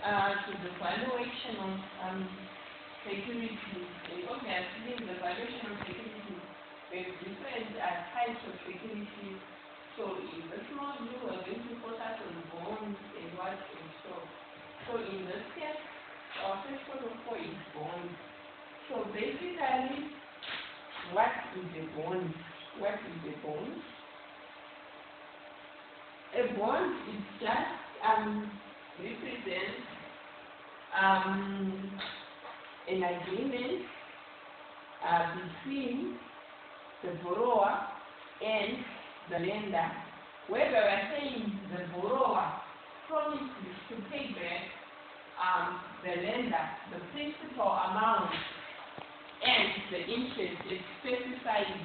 to the valuation of securities. Obviously, the valuation of securities, there's different types of securities. So in this module, we're going to focus on bonds and what and stocks. So in this case, our first protocol is bonds. So basically, what is a bond? What is a bond? A bond is just represents an agreement between the borrower and the lender, where we are saying the borrower promises to pay back the lender the principal amount and the interest at specified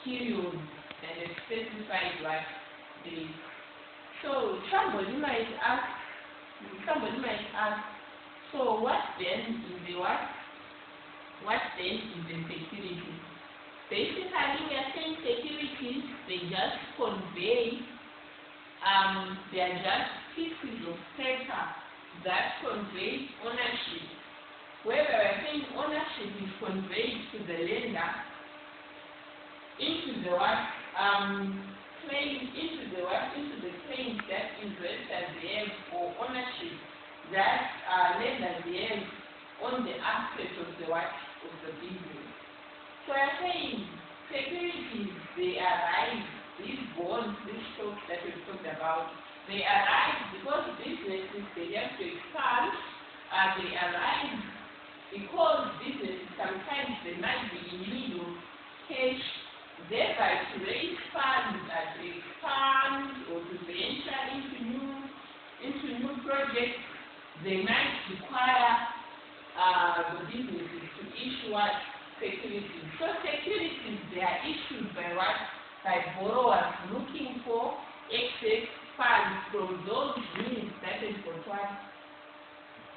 periods and at specified what days. So somebody might ask, so what then is the what? What then is the security? Basically, we are saying securities, they just convey, they are just pieces of paper that convey ownership. Where we are saying ownership is conveyed to the lender into the what? Into the claims that investors have or ownership that lenders have on the aspect of the what? Of the business. So I'm saying securities, they arise, these bonds, these stocks that we've talked about, they arise because businesses, they have to expand, they arise because businesses sometimes they might be in need of cash, thereby to raise funds to expand or to venture into new projects, they might require the businesses to issue what? Securities. So securities, they are issued by what? By borrowers looking for excess funds from those needs that is for what?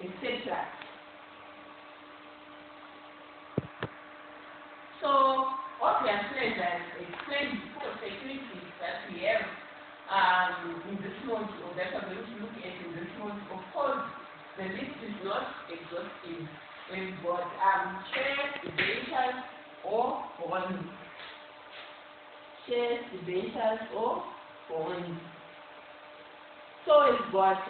Etc. So obviously, as I explained before, securities that we have in this month, or that we're going to look at in this month, of course, the list is not exhaustive. We've got shares, debentures, or bonds. Shares, debentures, or bonds. So we've got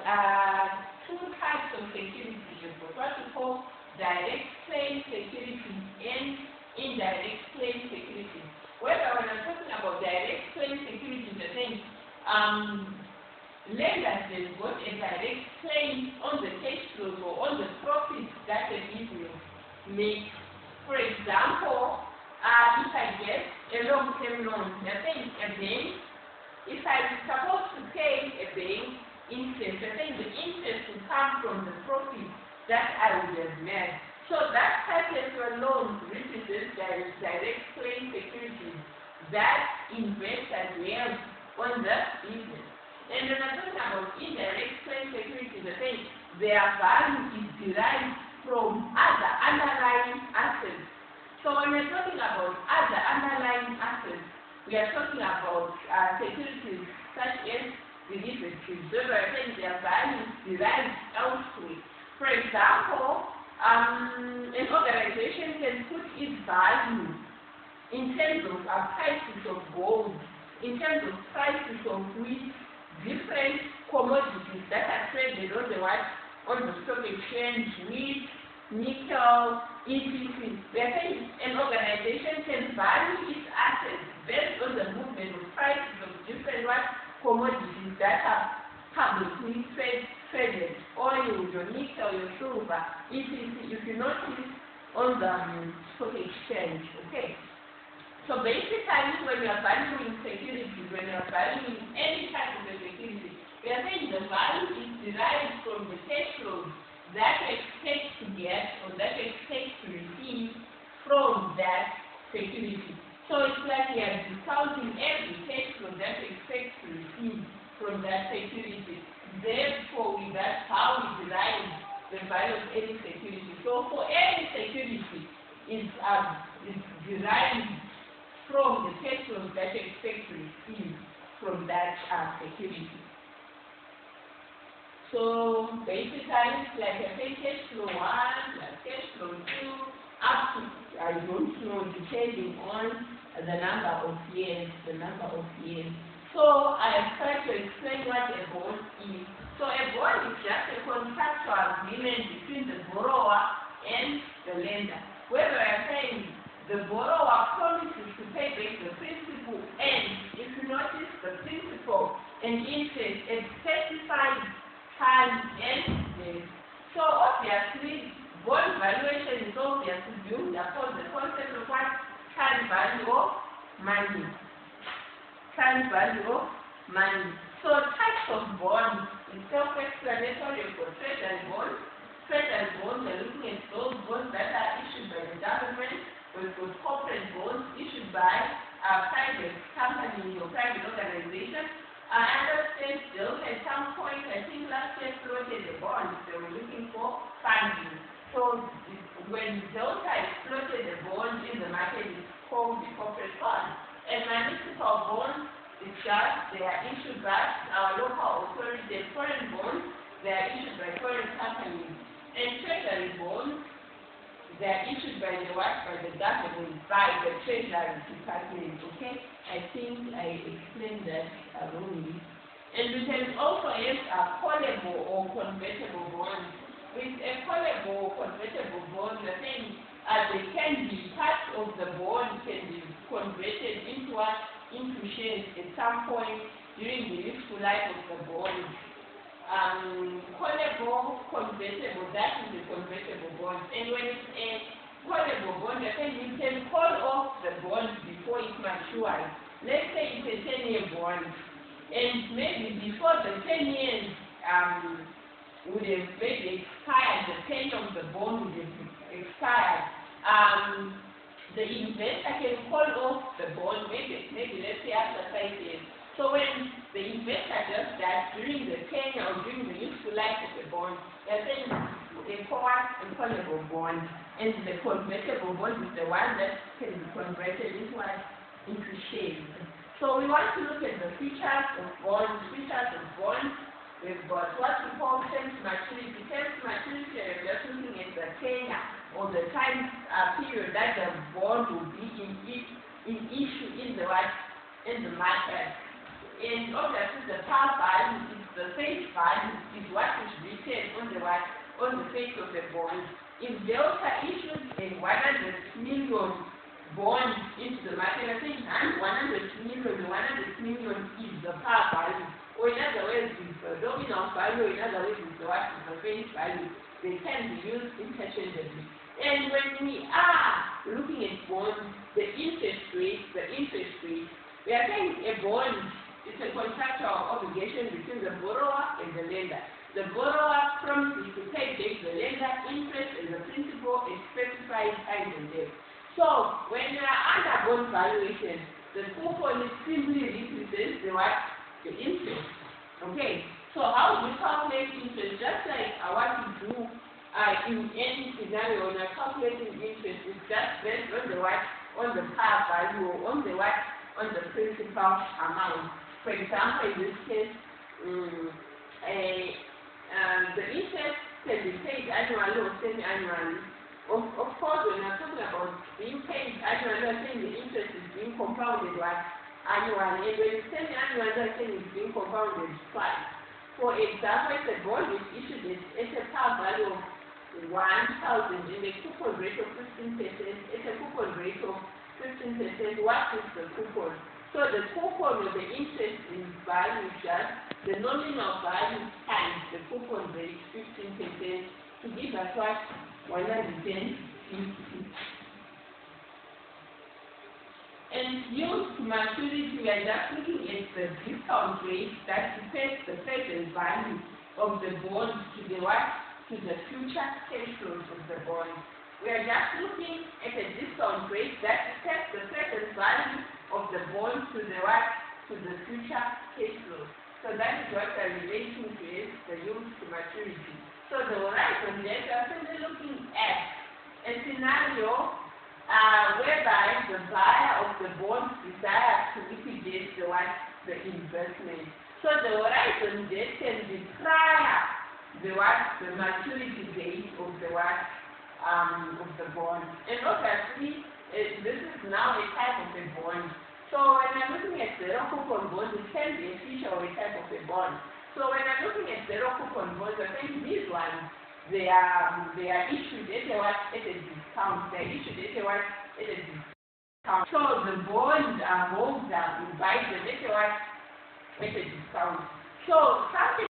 two types of securities. We've got what we call direct claim securities and indirect claim securities. Whether when I'm talking about direct claim securities, I think lenders have got a direct claim on the cash flows or on the profits that the business makes. For example, if I get a long-term loan, I think a bank, if I'm supposed to pay a bank interest, I think the interest will come from the profit that I would have made. So that type of loan represents direct claim securities that investors have on the business. And when I'm talking about indirect claim securities, I think their value is derived from other underlying assets. So when we're talking about other underlying assets, we are talking about securities such as derivatives. Therefore, I think their value is derived elsewhere. For example, an organization can put its value in terms of prices of gold, in terms of prices of wheat, different commodities that are traded on the stock exchange, wheat, nickel, etc. An organization can value its assets based on the movement of prices of different commodities that are publicly traded, oil, your nickel, your silver, etc. If you notice on the stock exchange, okay. So basically, when you are valuing securities, when you are valuing any type of a security, we are saying the value is derived from the cash flows that you expect to get or that you expect to receive from that security. So it's like you are discounting every cash flow that you expect to receive from that security. Therefore, that's how we derive the value of any security. So for any security, is derived from the cash flows that you expect to receive from that security. So basically, it's like a pay cash flow 1 plus cash flow 2 up to, I don't know, depending on the number of years, So I have tried to explain what a bond is. So a bond is just a contractual agreement between the borrower and the lender. Whether I am saying the borrower promises to pay back the principal, and if you notice, the principal and interest at specified time and days. So obviously, bond valuation is obviously built upon the concept of what? Time value of money. Time value of money. So types of bonds is self-explanatory for treasury bonds. Treasury bonds are looking at those bonds that are issued by the government. We've got corporate bonds issued by private companies or private organizations. I understand Delta at some point, I think last year floated the bonds, they were looking for funding. So when Delta floated the bond in the market, it's called the corporate bond. And municipal bonds, it's just they are issued by our local authorities. Foreign bonds, they are issued by foreign companies. And treasury bonds, they are issued by the what? By the government, by the Treasury Department, okay? I think I explained that wrongly. And we can also have a callable or convertible bonds. With a callable or convertible bond, the thing they can be part of the bond can be converted into what? Into shares at some point during the useful life of the bond. Callable, convertible, that is the convertible bond. And when it's a callable bond, then you can call off the bond before it matures. Let's say it's a 10-year bond, and maybe before the 10 years would have maybe expired, the tenure of the bond would have expired. The investor can call off the bond, maybe let's say after 5 years. So when the investor does that during the tenure or during the useful life of the bond, they're saying they call a callable bond, and the convertible bond is the one that can be converted into shares. So we want to look at the features of bonds. We've got what we call term to maturity. Term to maturity, we're just looking at the tenure or the time period that the bond will be in issue in the market. And obviously the par value is the face value, is what is written on the face of the bond. If Delta issues a 100 million bond into the market, I think 100 million is the par value. Or in other words, is the nominal value, in other words, is the face value. They can be used interchangeably. And when we are looking at bonds, the interest rate, we are saying a bond is a contractual obligation between the borrower and the lender. The borrower promises to pay back the lender interest and the principal at specified times and days. So when you are under bond valuation, the coupon simply represents the interest. Okay. So how do you calculate interest? Just like what you do in any scenario when you're calculating interest, it's just based on the par value or on the principal amount. For example, in this case, the interest can be paid annually or semi-annually. Of course, when we're talking about being paid annually, I think the interest is being compounded annually. And when it's semi-annually, I think it's being compounded twice. For example, if the bond is issued at a par value of 1,000 and a coupon rate of 15%, at a coupon rate of 15%, what is the coupon? So the coupon or the interest in value is just the nominal value times the coupon rate 15% to give us what? 150. And yield to maturity, we are just looking at the discount rate that depicts the present value of the bond to the future cash flows of the bond. We are just looking at a discount rate that depicts the present value of the bond to the future cash flow. So that is what the relation is, the yield to maturity. So the horizon there, we are simply looking at a scenario whereby the buyer of the bond desires to liquidate the investment. So the horizon date can be prior the maturity date of the bond. And obviously, this is now a type of a bond. So when I'm looking at zero coupon bonds, it can be a feature or a type of a bond. So when I'm looking at zero coupon bonds, I think these ones, they are issued at a discount. They are issued at a discount. So the bond holder will buy them at a discount. So something